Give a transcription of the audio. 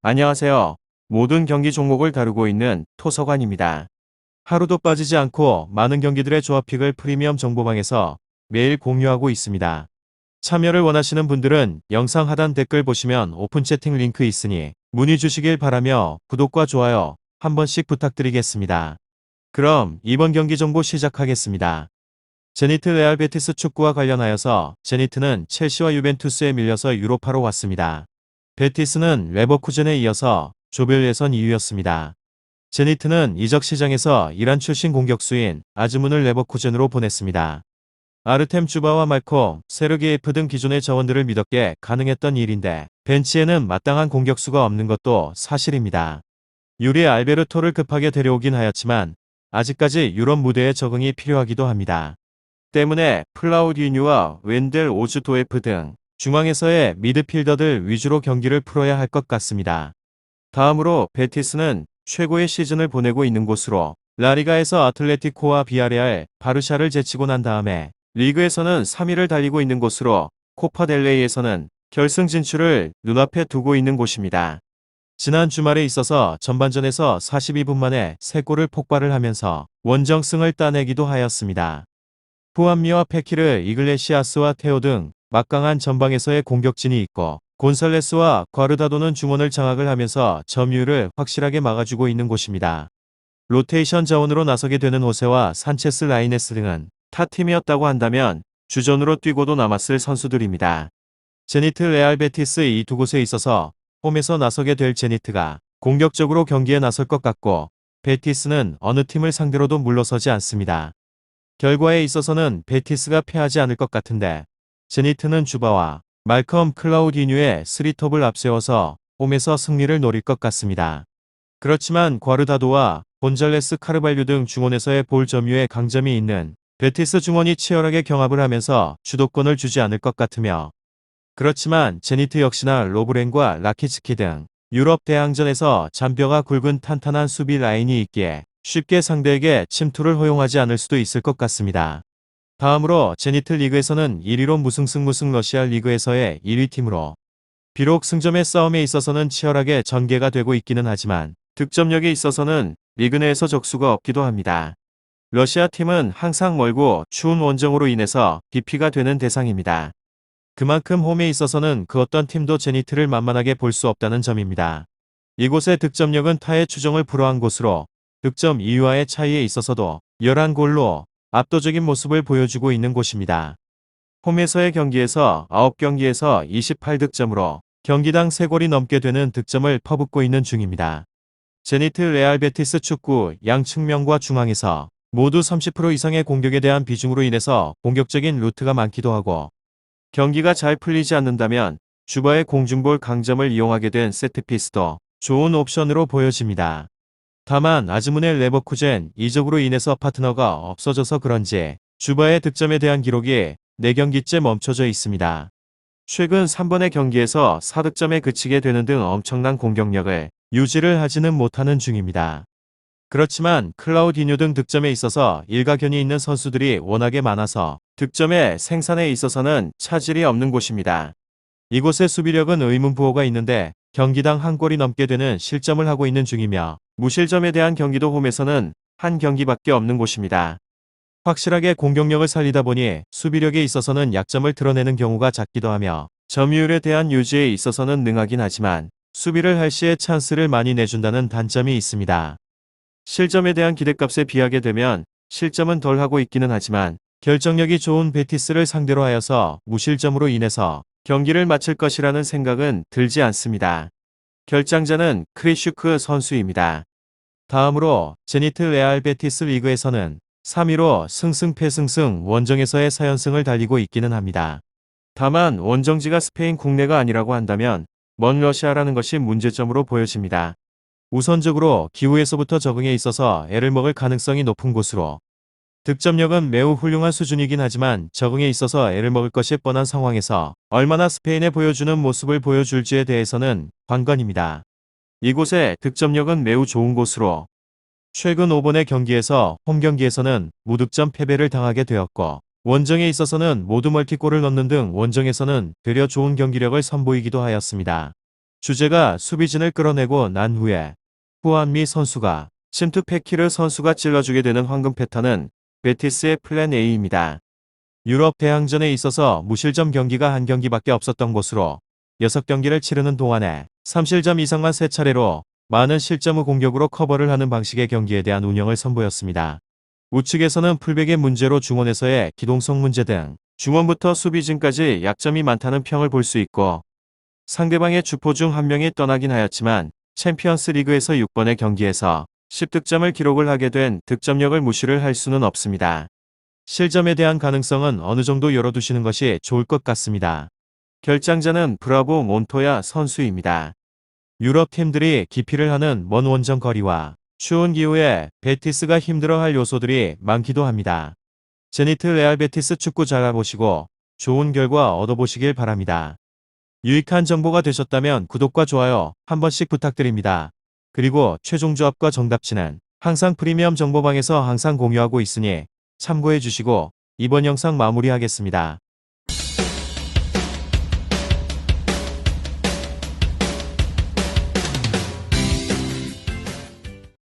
안녕하세요. 모든 경기 종목을 다루고 있는 토서관입니다. 하루도 빠지지 않고 많은 경기들의 조합픽을 프리미엄 정보방에서 매일 공유하고 있습니다. 참여를 원하시는 분들은 영상 하단 댓글 보시면 오픈 채팅 링크 있으니 문의 주시길 바라며 구독과 좋아요 한 번씩 부탁드리겠습니다. 그럼 이번 경기 정보 시작하겠습니다. 제니트 레알 베티스 축구와 관련하여서 제니트는 첼시와 유벤투스에 밀려서 유로파로 왔습니다. 베티스는 레버쿠젠에 이어서 조별 예선 2위였습니다. 제니트는 이적 시장에서 이란 출신 공격수인 아즈문을 레버쿠젠으로 보냈습니다. 아르템 주바와 말콤, 세르기에프 등 기존의 자원들을 믿었기에 가능했던 일인데 벤치에는 마땅한 공격수가 없는 것도 사실입니다. 유리 알베르토를 급하게 데려오긴 하였지만 아직까지 유럽 무대에 적응이 필요하기도 합니다. 때문에 플라우디뉴와 웬델 오즈도에프 등 중앙에서의 미드필더들 위주로 경기를 풀어야 할 것 같습니다. 다음으로 베티스는 최고의 시즌을 보내고 있는 곳으로 라리가에서 아틀레티코와 비아레알, 바르샤를 제치고 난 다음에 리그에서는 3위를 달리고 있는 곳으로 코파 델레이에서는 결승 진출을 눈앞에 두고 있는 곳입니다. 지난 주말에 있어서 전반전에서 42분 만에 3골을 폭발을 하면서 원정승을 따내기도 하였습니다. 후안미와 페키르, 이글레시아스와 테오 등 막강한 전방에서의 공격진이 있고 곤살레스와 과르다도는 중원을 장악을 하면서 점유율을 확실하게 막아주고 있는 곳입니다. 로테이션 자원으로 나서게 되는 호세와 산체스 라이네스 등은 타팀이었다고 한다면 주전으로 뛰고도 남았을 선수들입니다. 제니트 레알 베티스 이 두 곳에 있어서 홈에서 나서게 될 제니트가 공격적으로 경기에 나설 것 같고 베티스는 어느 팀을 상대로도 물러서지 않습니다. 결과에 있어서는 베티스가 패하지 않을 것 같은데 제니트는 주바와 말컴 클라우디뉴의 3톱을 앞세워서 홈에서 승리를 노릴 것 같습니다. 그렇지만 과르다도와 곤잘레스 카르발류 등 중원에서의 볼 점유에 강점이 있는 베티스 중원이 치열하게 경합을 하면서 주도권을 주지 않을 것 같으며 그렇지만 제니트 역시나 로브렌과 라키츠키 등 유럽 대항전에서 잔뼈가 굵은 탄탄한 수비 라인이 있기에 쉽게 상대에게 침투를 허용하지 않을 수도 있을 것 같습니다. 다음으로 제니트 리그에서는 1위로 무승승 러시아 리그에서의 1위 팀으로 비록 승점의 싸움에 있어서는 치열하게 전개가 되고 있기는 하지만 득점력에 있어서는 리그 내에서 적수가 없기도 합니다. 러시아 팀은 항상 멀고 추운 원정으로 인해서 기피가 되는 대상입니다. 그만큼 홈에 있어서는 그 어떤 팀도 제니트를 만만하게 볼 수 없다는 점입니다. 이곳의 득점력은 타의 추정을 불허한 곳으로 득점 2위와의 차이에 있어서도 11골로 압도적인 모습을 보여주고 있는 곳입니다. 홈에서의 경기에서 9경기에서 28득점으로 경기당 3골이 넘게 되는 득점을 퍼붓고 있는 중입니다. 제니트 레알 베티스 축구 양 측면과 중앙에서 모두 30% 이상의 공격에 대한 비중으로 인해서 공격적인 루트가 많기도 하고 경기가 잘 풀리지 않는다면 주바의 공중볼 강점을 이용하게 된 세트피스도 좋은 옵션으로 보여집니다. 다만 아즈문의 레버쿠젠 이적으로 인해서 파트너가 없어져서 그런지 주바의 득점에 대한 기록이 4경기째 멈춰져 있습니다. 최근 3번의 경기에서 4득점에 그치게 되는 등 엄청난 공격력을 유지를 하지는 못하는 중입니다. 그렇지만 클라우디뉴 등 득점에 있어서 일가견이 있는 선수들이 워낙에 많아서 득점의 생산에 있어서는 차질이 없는 곳입니다. 이곳의 수비력은 의문부호가 있는데 경기당 1골이 넘게 되는 실점을 하고 있는 중이며 무실점에 대한 경기도 홈에서는 한 경기밖에 없는 곳입니다. 확실하게 공격력을 살리다 보니 수비력에 있어서는 약점을 드러내는 경우가 작기도 하며 점유율에 대한 유지에 있어서는 능하긴 하지만 수비를 할 시에 찬스를 많이 내준다는 단점이 있습니다. 실점에 대한 기대값에 비하게 되면 실점은 덜 하고 있기는 하지만 결정력이 좋은 베티스를 상대로 하여서 무실점으로 인해서 경기를 마칠 것이라는 생각은 들지 않습니다. 결장자는 크리슈크 선수입니다. 다음으로 제니트 레알 베티스 리그에서는 3위로 승승패승승 원정에서의 4연승을 달리고 있기는 합니다. 다만 원정지가 스페인 국내가 아니라고 한다면 먼 러시아라는 것이 문제점으로 보여집니다. 우선적으로 기후에서부터 적응에 있어서 애를 먹을 가능성이 높은 곳으로 득점력은 매우 훌륭한 수준이긴 하지만 적응에 있어서 애를 먹을 것이 뻔한 상황에서 얼마나 스페인에 보여주는 모습을 보여줄지에 대해서는 관건입니다. 이곳의 득점력은 매우 좋은 곳으로 최근 5번의 경기에서 홈 경기에서는 무득점 패배를 당하게 되었고 원정에 있어서는 모두 멀티골을 넣는 등 원정에서는 되려 좋은 경기력을 선보이기도 하였습니다. 주제가 수비진을 끌어내고 난 후에 후안미 선수가 침투 페키르 선수가 찔러주게 되는 황금 패턴은 베티스의 플랜 A입니다. 유럽 대항전에 있어서 무실점 경기가 한 경기밖에 없었던 곳으로 6경기를 치르는 동안에 3실점 이상만 3차례로 많은 실점 후 공격으로 커버를 하는 방식의 경기에 대한 운영을 선보였습니다. 우측에서는 풀백의 문제로 중원에서의 기동성 문제 등 중원부터 수비진까지 약점이 많다는 평을 볼 수 있고, 상대방의 주포 중 한 명이 떠나긴 하였지만 챔피언스 리그에서 6번의 경기에서 10득점을 기록을 하게 된 득점력을 무시를 할 수는 없습니다. 실점에 대한 가능성은 어느 정도 열어두시는 것이 좋을 것 같습니다. 결장자는 브라보 몬토야 선수입니다. 유럽 팀들이 기피를 하는 먼 원정 거리와 추운 기후에 베티스가 힘들어할 요소들이 많기도 합니다. 제니트 레알 베티스 축구 잘 알아보시고 좋은 결과 얻어보시길 바랍니다. 유익한 정보가 되셨다면 구독과 좋아요 한 번씩 부탁드립니다. 그리고 최종 조합과 정답치는 항상 프리미엄 정보방에서 항상 공유하고 있으니 참고해 주시고 이번 영상 마무리하겠습니다.